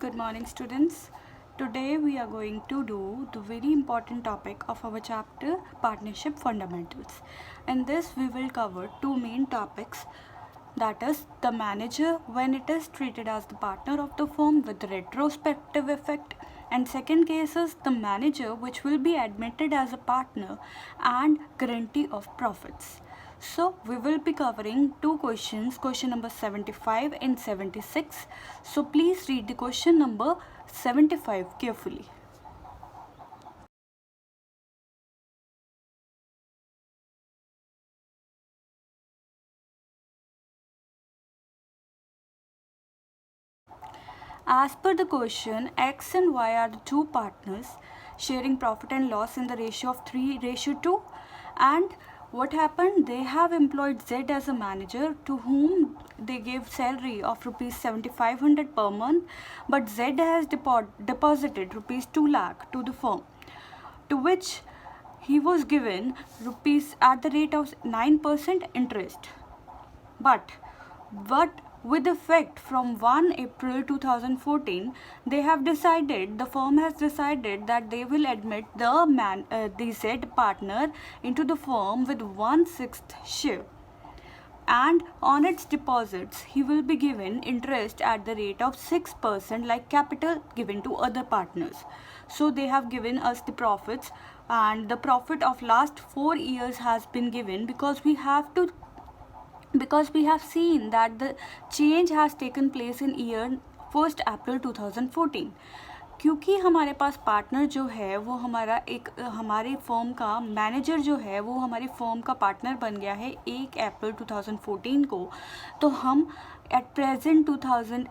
Good morning, students. Today we are going to do the very important topic of our chapter Partnership Fundamentals. In this, we will cover two main topics, that is, the manager when it is treated as the partner of the firm with retrospective effect, and second case is the manager which will be admitted as a partner and guarantee of profits. So we will be covering two questions, question number 75 and 76. So please read the question number 75 carefully. As per the question, X and Y are the two partners sharing profit and loss in the ratio of 3:2, and what happened, they have employed Z as a manager to whom they gave salary of rupees 7500 per month, but Z has deposited rupees 2 lakh to the firm, to which he was given rupees at the rate of 9% interest. But with effect from 1 April 2014, they have decided, the firm has decided that they will admit the Z partner into the firm with 1/6 share, and on its deposits he will be given interest at the rate of 6% like capital given to other partners. So they have given us the profits, and the profit of last 4 years has been given because we have seen that the change has taken place in year 1 अप्रैल 2014, क्योंकि हमारे पास partner जो है वो हमारे firm का manager जो है वो हमारी फर्म का पार्टनर बन गया है 1 अप्रैल 2014 को। तो हम एट प्रेजेंट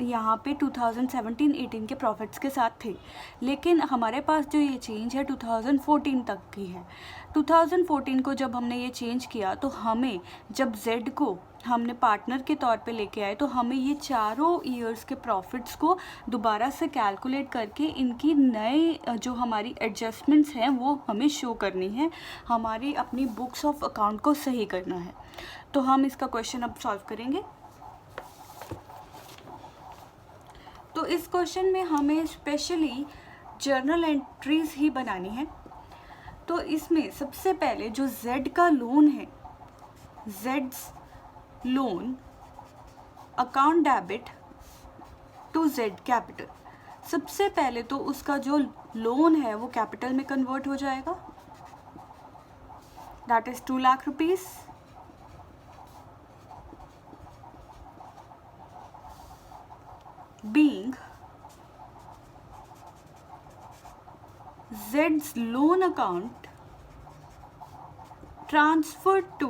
यहाँ पे 2017-18 के प्रॉफिट्स के साथ थे, लेकिन हमारे पास जो ये चेंज है 2014 तक की है। 2014 को जब हमने ये चेंज किया तो हमें जब Z को हमने पार्टनर के तौर पे लेके आए तो हमें ये चारों ईयर्स के प्रॉफिट्स को दोबारा से कैलकुलेट करके इनकी नए जो हमारी एडजस्टमेंट्स हैं वो हमें शो करनी है, हमारी अपनी बुक्स ऑफ अकाउंट को सही करना है। तो हम इसका क्वेश्चन अब सॉल्व करेंगे। तो इस क्वेश्चन में हमें स्पेशली जर्नल एंट्रीज ही बनानी है। तो इसमें सबसे पहले जो Z का लोन है, Z's loan account debit to Z capital, सबसे पहले तो उसका जो लोन है वो कैपिटल में कन्वर्ट हो जाएगा, that is 2 lakh rupees, being Z's loan account transferred to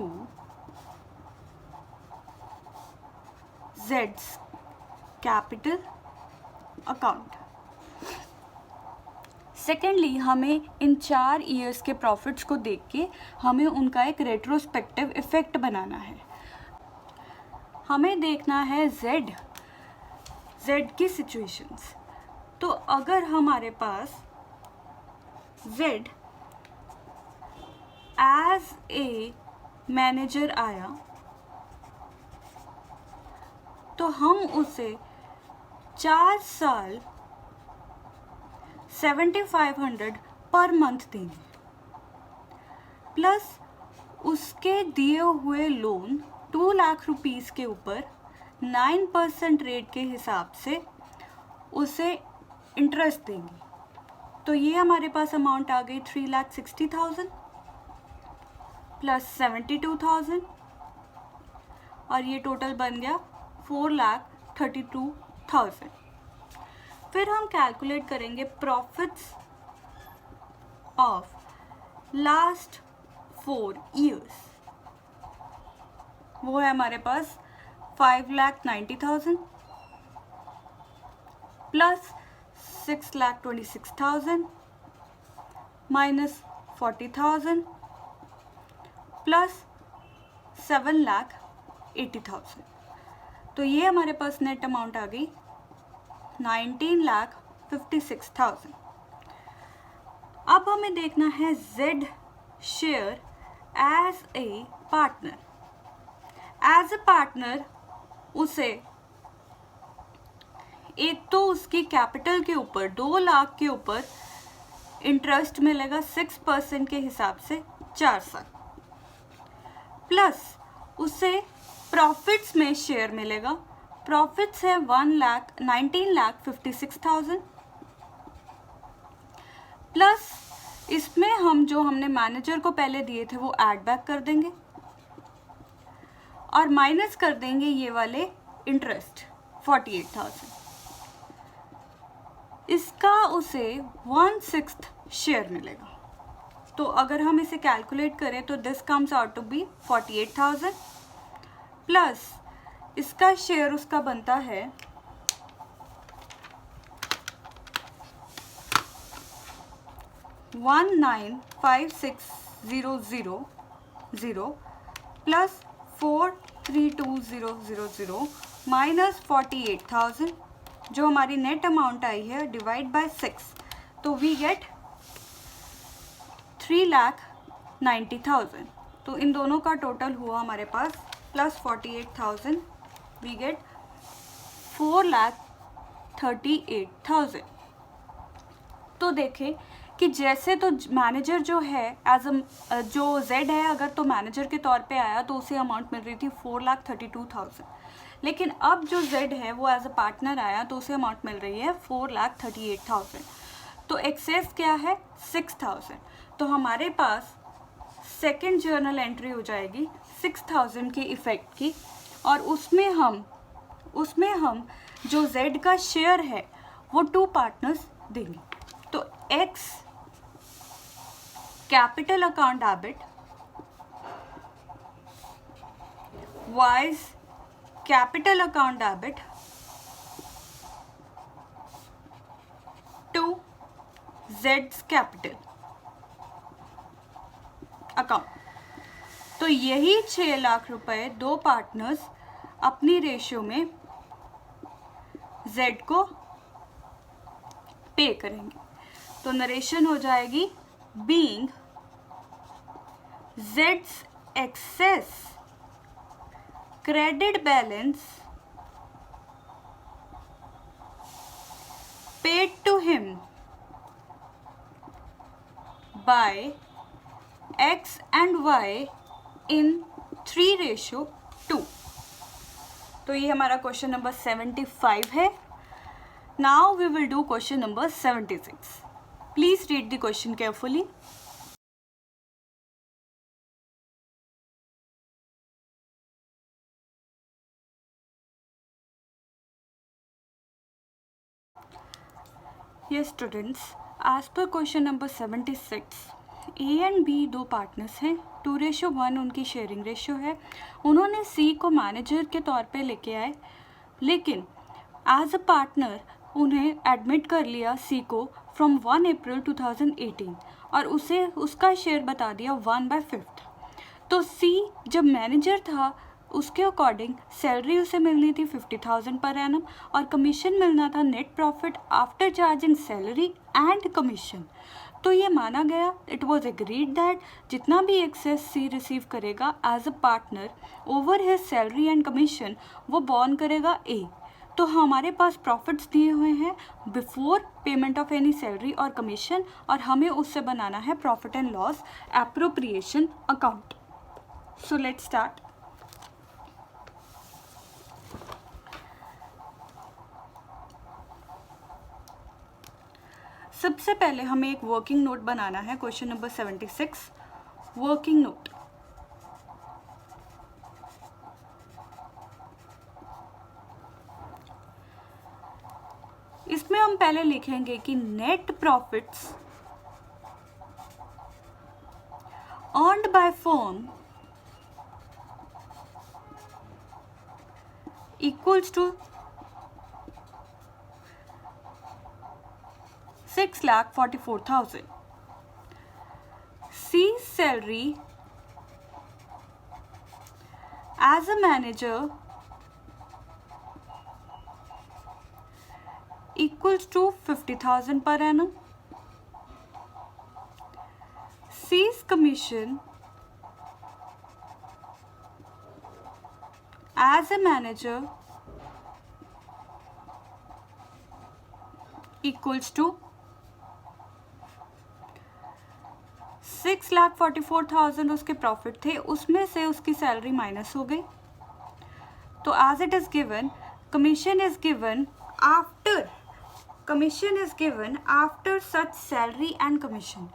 Z's capital account. Secondly, हमें इन 4 ईयर्स के प्रॉफिट्स को देख के हमें उनका एक रेट्रोस्पेक्टिव इफेक्ट बनाना है। हमें देखना है Z की सिचुएशंस। तो अगर हमारे पास Z एज ए मैनेजर आया तो हम उसे 4 साल 7500 पर मंथ देंगे, प्लस उसके दिए हुए लोन 2 लाख रुपीस के ऊपर 9% रेट के हिसाब से उसे इंटरेस्ट देंगे। तो ये हमारे पास अमाउंट आ गई 3,60,000 प्लस 72,000, और ये टोटल बन गया 4,32,000। फिर हम कैलकुलेट करेंगे प्रॉफिट्स ऑफ लास्ट 4 ईयर्स, वो है हमारे पास 5,90,000 प्लस 6,26,000 माइनस 40,000 प्लस 7,80,000। तो ये हमारे पास नेट अमाउंट आ गई 19,56,000। अब हमें देखना है Z share as a partner. As a partner उसे एक तो उसकी कैपिटल के ऊपर 2 लाख के ऊपर इंटरेस्ट मिलेगा 6% के हिसाब से 4 साल, प्लस उसे प्रॉफिट्स में शेयर मिलेगा। प्रॉफिट्स है 19,56,000, प्लस इसमें हम जो हमने मैनेजर को पहले दिए थे वो ऐड बैक कर देंगे और माइनस कर देंगे ये वाले इंटरेस्ट 48,000। इसका उसे 1/6 शेयर मिलेगा। तो अगर हम इसे कैलकुलेट करें तो this comes out to be 48,000, plus इसका शेयर उसका बनता है 19,56,000 प्लस 432,000 माइनस 48,000, जो हमारी नेट अमाउंट आई है, डिवाइड बाय 6, तो वी गेट 3,90,000। तो इन दोनों का टोटल हुआ हमारे पास प्लस 48,000, वी गेट 4,38,000। तो देखें कि जैसे तो मैनेजर जो है जो जेड है, अगर तो मैनेजर के तौर पे आया तो उसे अमाउंट मिल रही थी 4,32,000, लेकिन अब जो जेड है वो एज अ पार्टनर आया तो उसे अमाउंट मिल रही है 4,38,000। तो एक्सेस क्या है 6,000। तो हमारे पास सेकेंड जर्नल एंट्री हो जाएगी 6,000 के इफेक्ट की, और उसमें हम जो जेड का शेयर है वो 2 पार्टनर्स देंगे। तो X capital account debit, Y's capital account debit to जेड्स कैपिटल अकाउंट। तो यही 6 लाख रुपए 2 पार्टनर्स अपनी रेशियो में जेड को पे करेंगे। तो नरेशन हो जाएगी बीइंग जेड्स excess credit balance paid to him by X and Y in 3:2। तो ये हमारा क्वेश्चन नंबर 75 है। Now we will do question number 76. Please read the question carefully. Yes students, as per question number 76, A and B 2 partners हैं, 2:1 उनकी sharing ratio है। उन्होंने C को manager के तौर पे लेके आए, लेकिन एज अ पार्टनर उन्हें एडमिट कर लिया सी को फ्रॉम 1 अप्रैल 2018 और उसे उसका शेयर बता दिया 1/5। तो सी जब मैनेजर था उसके अकॉर्डिंग सैलरी उसे मिलनी थी 50,000 पर एनम और कमीशन मिलना था net profit after charging salary and commission. तो ये माना गया, इट वॉज एग्रीड दैट जितना भी एक्सेस सी रिसीव करेगा as a partner over his salary and commission वो बॉर्न करेगा ए। तो हमारे पास प्रॉफिट्स दिए हुए हैं before payment of any salary और कमीशन, और हमें उससे बनाना है profit and loss appropriation account. So let's start. सबसे पहले हमें एक वर्किंग नोट बनाना है। Question number 76 working note. इसमें हम पहले लिखेंगे कि net profits earned by firm equals to 6,44,000. C's salary as a manager equals to 50,000 per annum. C's commission as a manager equals to 6,44,000 उसके प्रॉफिट थे, उसमें से उसकी सैलरी माइनस हो गई। तो as it is given, commission is given after such salary and commission.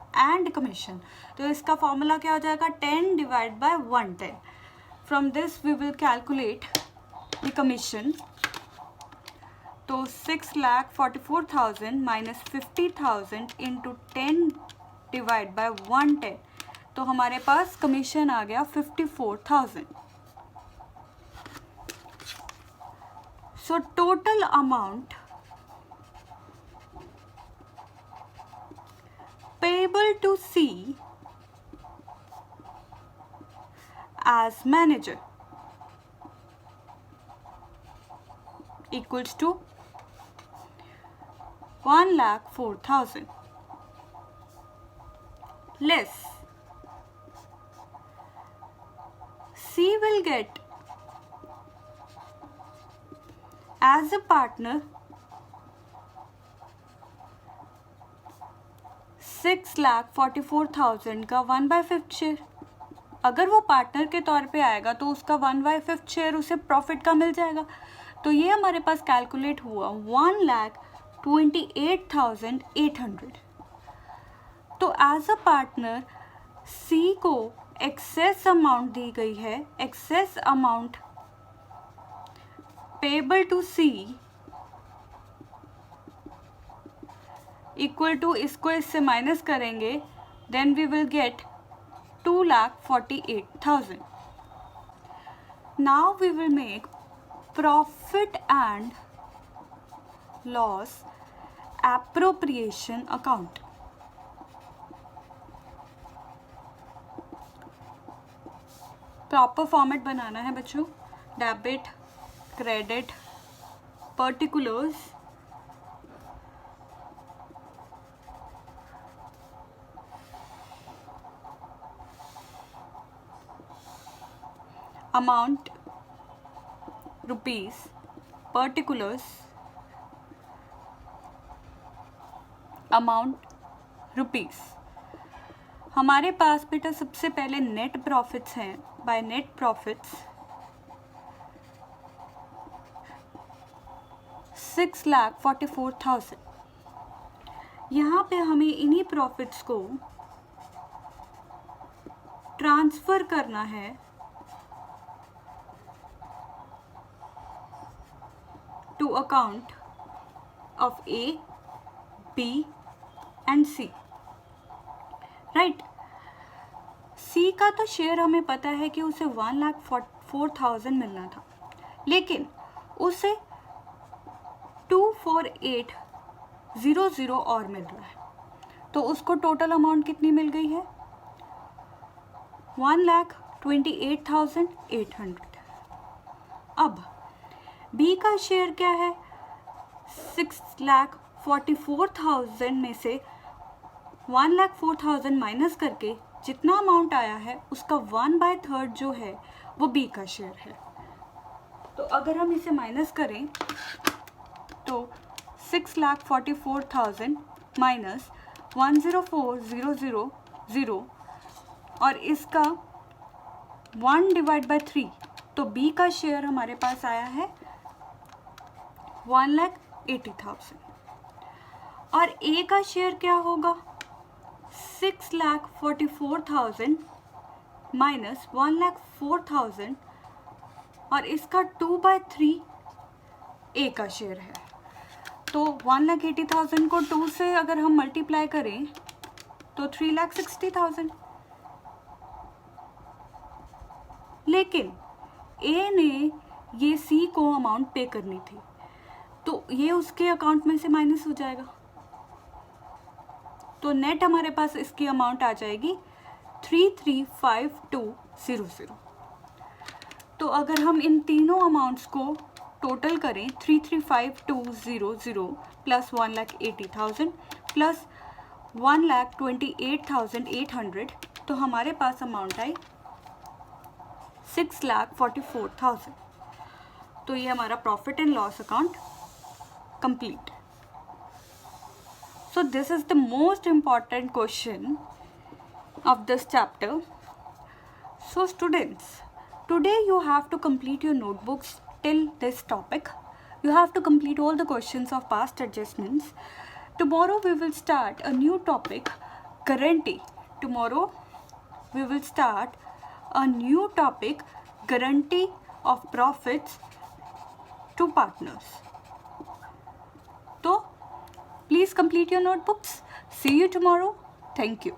तो इसका फॉर्मूला क्या हो जाएगा, 10 divide by 110. From this we will calculate the commission. तो 6,44,000 माइनस 50,000 इंटू 10 डिवाइड बाय 110, तो हमारे पास कमीशन आ गया 54,000. So total amount payable to C as manager equals to 1,04,000 less C will get as a partner 6,44,000 का 1/5 share. अगर वो partner के तौर पे आएगा तो उसका 1/5 शेयर उसे प्रॉफिट का मिल जाएगा. तो ये हमारे पास कैलकुलेट हुआ 1,28,800. तो एज अ पार्टनर सी को एक्सेस अमाउंट दी गई है, excess amount payable to C equal to, इसको इससे माइनस करेंगे, then we will get 2,48,000. Now we will make profit and loss appropriation account. Proper format बनाना है बच्चों. Debit, credit, particulars, amount rupees, particulars, amount rupees. हमारे पास बेटा सबसे पहले नेट प्रॉफिट्स हैं. By net profits 6,44,000. यहाँ पे हमें इन्हीं प्रॉफिट्स को ट्रांसफर करना है to account of A, B and C. Right. C का तो शेयर हमें पता है कि उसे 1,04,000 मिलना था, लेकिन उसे 248,000 और मिल रहा है. तो उसको टोटल अमाउंट कितनी मिल गई है, 1,28,800. अब बी का शेयर क्या है, 6,44,000 में से 1,04,000 माइनस करके जितना अमाउंट आया है उसका 1/3 जो है वो बी का शेयर है. तो अगर हम इसे माइनस करें तो 6,44,000 माइनस 1,04,000 और इसका 1/3, तो बी का शेयर हमारे पास आया है 1,80,000. और ए का शेयर क्या होगा, 6,44,000 माइनस 1,04,000 और इसका 2/3 ए का शेयर है. तो 1,80,000 को 2 से अगर हम मल्टीप्लाई करें तो 3,60,000. लेकिन ए ने ये सी को अमाउंट पे करनी थी, तो ये उसके अकाउंट में से माइनस हो जाएगा. तो नेट हमारे पास इसकी अमाउंट आ जाएगी 335200. तो अगर हम इन तीनों अमाउंट्स को टोटल करें, 335200 प्लस 1,80,000 प्लस 1,28,800, तो हमारे पास अमाउंट आई 6,44,000. तो ये हमारा profit and loss account complete. So this is the most important question of this chapter. So students, today you have to complete your notebooks till this topic. You have to complete all the questions of past adjustments. Tomorrow we will start a new topic, guarantee. Tomorrow we will start a new topic, guarantee of profits to partners. So please complete your notebooks. See you tomorrow. Thank you.